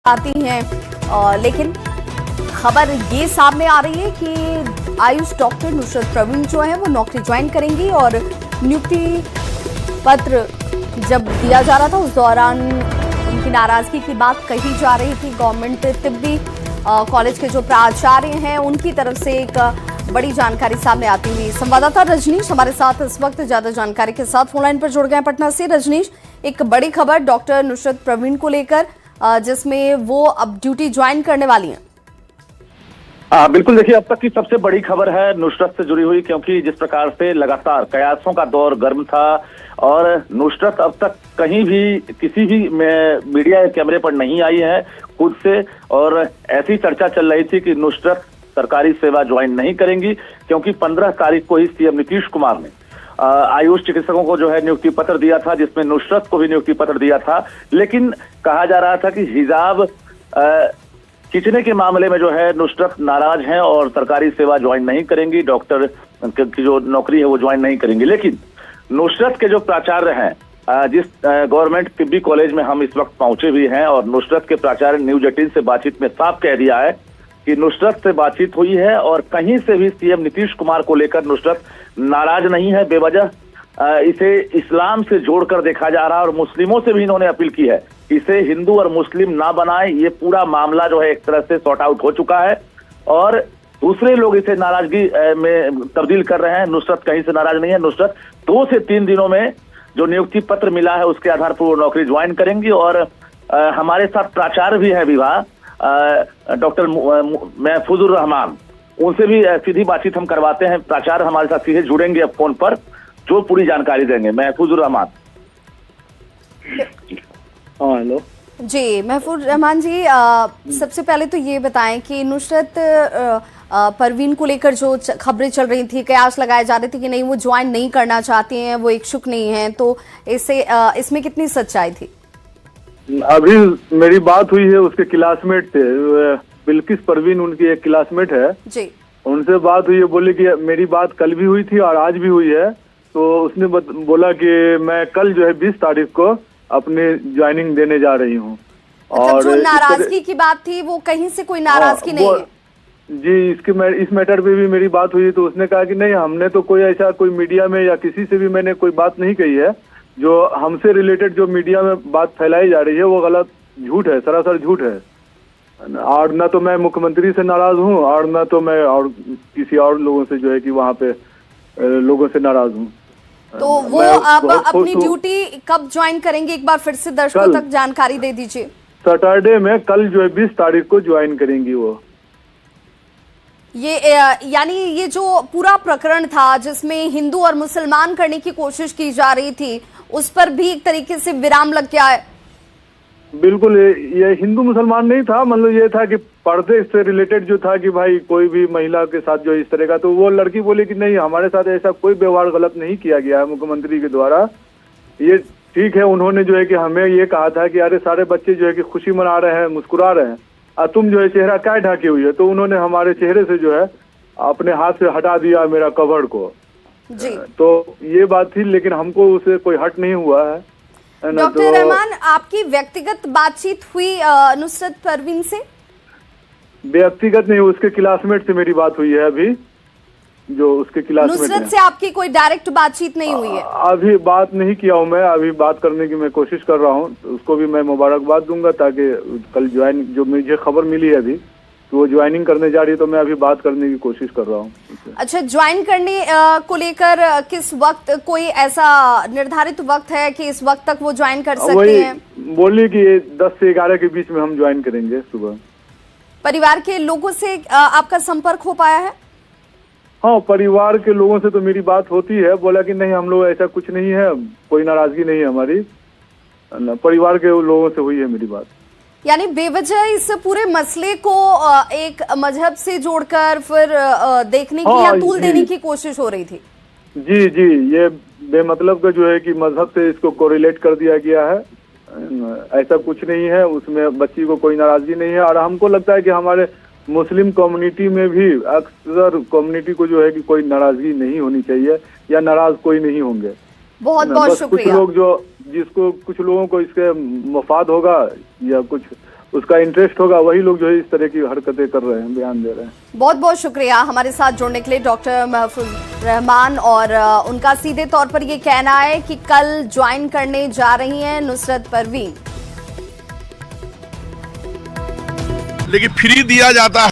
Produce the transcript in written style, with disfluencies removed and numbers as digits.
आती हैं, लेकिन खबर ये सामने आ रही है कि आयुष डॉक्टर नुसरत प्रवीण जो है वो नौकरी ज्वाइन करेंगी और नियुक्ति पत्र जब दिया जा रहा था उस दौरान उनकी नाराजगी की बात कही जा रही थी। गवर्नमेंट तिब्बी कॉलेज के जो प्राचार्य हैं उनकी तरफ से एक बड़ी जानकारी सामने आती हुई। संवाददाता रजनीश हमारे साथ इस वक्त ज्यादा जानकारी के साथ फोनलाइन पर जुड़ गए पटना से। रजनीश, एक बड़ी खबर डॉक्टर नुसरत प्रवीण को लेकर जिसमें वो अब ड्यूटी ज्वाइन करने वाली हैं। बिल्कुल, देखिए अब तक की सबसे बड़ी खबर है नुसरत से जुड़ी हुई, क्योंकि जिस प्रकार से लगातार कयासों का दौर गर्म था और नुसरत अब तक कहीं भी किसी भी मीडिया के कैमरे पर नहीं आई है खुद से, और ऐसी चर्चा चल रही थी कि नुसरत सरकारी सेवा ज्वाइन नहीं करेंगी, क्योंकि 15 तारीख को ही सीएम नीतीश कुमार ने आयुष चिकित्सकों को जो है नियुक्ति पत्र दिया था, जिसमें नुसरत को भी नियुक्ति पत्र दिया था। लेकिन कहा जा रहा था कि हिजाब खींचने के मामले में जो है नुसरत नाराज हैं और सरकारी सेवा ज्वाइन नहीं करेंगी, डॉक्टर की जो नौकरी है वो ज्वाइन नहीं करेंगी। लेकिन नुसरत के जो प्राचार्य हैं, जिस गवर्नमेंट तिब्बी कॉलेज में हम इस वक्त पहुंचे भी हैं, और नुसरत के प्राचार्य न्यूज 18 से बातचीत में साफ कह दिया है कि नुसरत से बातचीत हुई है और कहीं से भी सीएम नीतीश कुमार को लेकर नुसरत नाराज नहीं है। बेवजह इसे इस्लाम से जोड़कर देखा जा रहा है और मुस्लिमों से भी इन्होंने अपील की है इसे हिंदू और मुस्लिम ना बनाए। ये पूरा मामला जो है एक तरह से सॉर्ट आउट हो चुका है और दूसरे लोग इसे नाराजगी में तब्दील कर रहे हैं। नुसरत कहीं से नाराज नहीं है। नुसरत 2 से 3 दिनों में जो नियुक्ति पत्र मिला है उसके आधार पर वो नौकरी ज्वाइन करेंगी। और हमारे साथ प्राचार्य भी है विभाग, डॉक्टर महफूजुर रहमान, उनसे भी सीधी बातचीत हम करवाते हैं। प्राचार्य हमारे साथ सीधे जुड़ेंगे अब फोन पर, जो पूरी जानकारी देंगे। महफूजुर रहमान। हाँ, हेलो जी महफूज रहमान जी, सबसे पहले तो ये बताएं कि नुसरत परवीन को लेकर जो खबरें चल रही थी, कयास लगाए जा रहे थे कि नहीं वो ज्वाइन नहीं करना चाहती हैं, वो इच्छुक नहीं हैं, तो इसमें कितनी सच्चाई थी? अभी मेरी बात हुई है उसके क्लासमेट से, बिल्किस परवीन उनकी एक क्लासमेट है जी, उनसे बात हुई है। बोली कि मेरी बात कल भी हुई थी और आज भी हुई है। तो उसने बोला कि मैं कल जो है 20 तारीख को अपने ज्वाइनिंग देने जा रही हूँ। और जो नाराजगी की बात थी वो कहीं से कोई नाराजगी नहीं है? जी, इस मैटर पे भी मेरी बात हुई तो उसने कहा कि नहीं, हमने तो कोई ऐसा कोई मीडिया में या किसी से भी मैंने कोई बात नहीं कही है। जो हमसे रिलेटेड जो मीडिया में बात फैलाई जा रही है वो गलत, झूठ है, सरासर झूठ है। और न तो मैं मुख्यमंत्री से नाराज हूँ और न तो मैं और किसी और लोगों से जो है कि वहाँ पे लोगों से नाराज हूँ। तो वो अब अपनी ड्यूटी कब ज्वाइन करेंगे, एक बार फिर से दर्शकों तक जानकारी दे दीजिए। सैटरडे में, कल जो है 20 तारीख को ज्वाइन करेंगी वो। ये यानी ये जो पूरा प्रकरण था जिसमें हिंदू और मुसलमान करने की कोशिश की जा रही थी, उस पर भी एक तरीके से विराम लग गया है? बिल्कुल, ये हिंदू मुसलमान नहीं था, मतलब ये था कि पर्दे से रिलेटेड जो था कि भाई कोई भी महिला के साथ जो इस तरह का, तो वो लड़की बोली कि नहीं, हमारे साथ ऐसा कोई व्यवहार गलत नहीं किया गया है मुख्यमंत्री के द्वारा। ये ठीक है, उन्होंने जो है कि हमें ये कहा था कि अरे सारे बच्चे जो है कि खुशी मना रहे हैं, मुस्कुरा रहे हैं, और तुम जो है चेहरा क्या ढकी हुई है। तो उन्होंने हमारे चेहरे से जो है अपने हाथ से हटा दिया मेरा कवर को जी। तो ये बात थी, लेकिन हमको उसे कोई हट नहीं हुआ है। डॉक्टर रहमान, आपकी व्यक्तिगत बातचीत हुई नुसरत परवीन से? व्यक्तिगत नहीं, उसके क्लासमेट से मेरी बात हुई है अभी, जो उसके क्लासमेट नुसरत से आपकी कोई डायरेक्ट बातचीत नहीं हुई है? अभी बात नहीं किया हूँ मैं, अभी बात करने की मैं कोशिश कर रहा हूँ। तो उसको भी मैं मुबारकबाद दूंगा, ताकि कल ज्वाइन, जो मुझे खबर मिली है अभी तो वो ज्वाइनिंग करने जा रही है, तो मैं अभी बात करने की कोशिश कर रहा हूँ। अच्छा, ज्वाइन करने को लेकर किस वक्त, कोई ऐसा निर्धारित वक्त है कि इस वक्त तक वो ज्वाइन कर सकती हैं? बोली कि 10 से 11 के बीच में हम ज्वाइन करेंगे सुबह। परिवार के लोगों से आपका संपर्क हो पाया है? हाँ, परिवार के लोगों से तो मेरी बात होती है। बोला कि नहीं, हम लोग ऐसा कुछ नहीं है, कोई नाराजगी नहीं है हमारी। परिवार के लोगों से हुई है मेरी बात। यानी बेवजह इस पूरे मसले को एक मजहब से जोड़कर फिर देखने की या तूल देने की कोशिश हो रही थी? जी जी, ये बेमतलब का जो है कि मजहब से इसको कोरिलेट कर दिया गया है। ऐसा कुछ नहीं है, उसमें बच्ची को कोई नाराजगी नहीं है। और हमको लगता है कि हमारे मुस्लिम कम्युनिटी में भी अक्सर कम्युनिटी को जो है कि कोई नाराजगी नहीं होनी चाहिए, या नाराज कोई नहीं होंगे। बहुत बहुत शुक्रिया। कुछ लोग जो जिसको कुछ लोगों को इसके मफाद होगा या कुछ उसका इंटरेस्ट होगा वही लोग जो है इस तरह की हरकतें कर रहे हैं, बयान दे रहे हैं। बहुत बहुत शुक्रिया हमारे साथ जुड़ने के लिए डॉक्टर महफूज रहमान। और उनका सीधे तौर पर ये कहना है कि कल ज्वाइन करने जा रही हैं नुसरत परवीन, लेकिन फ्री दिया जाता है।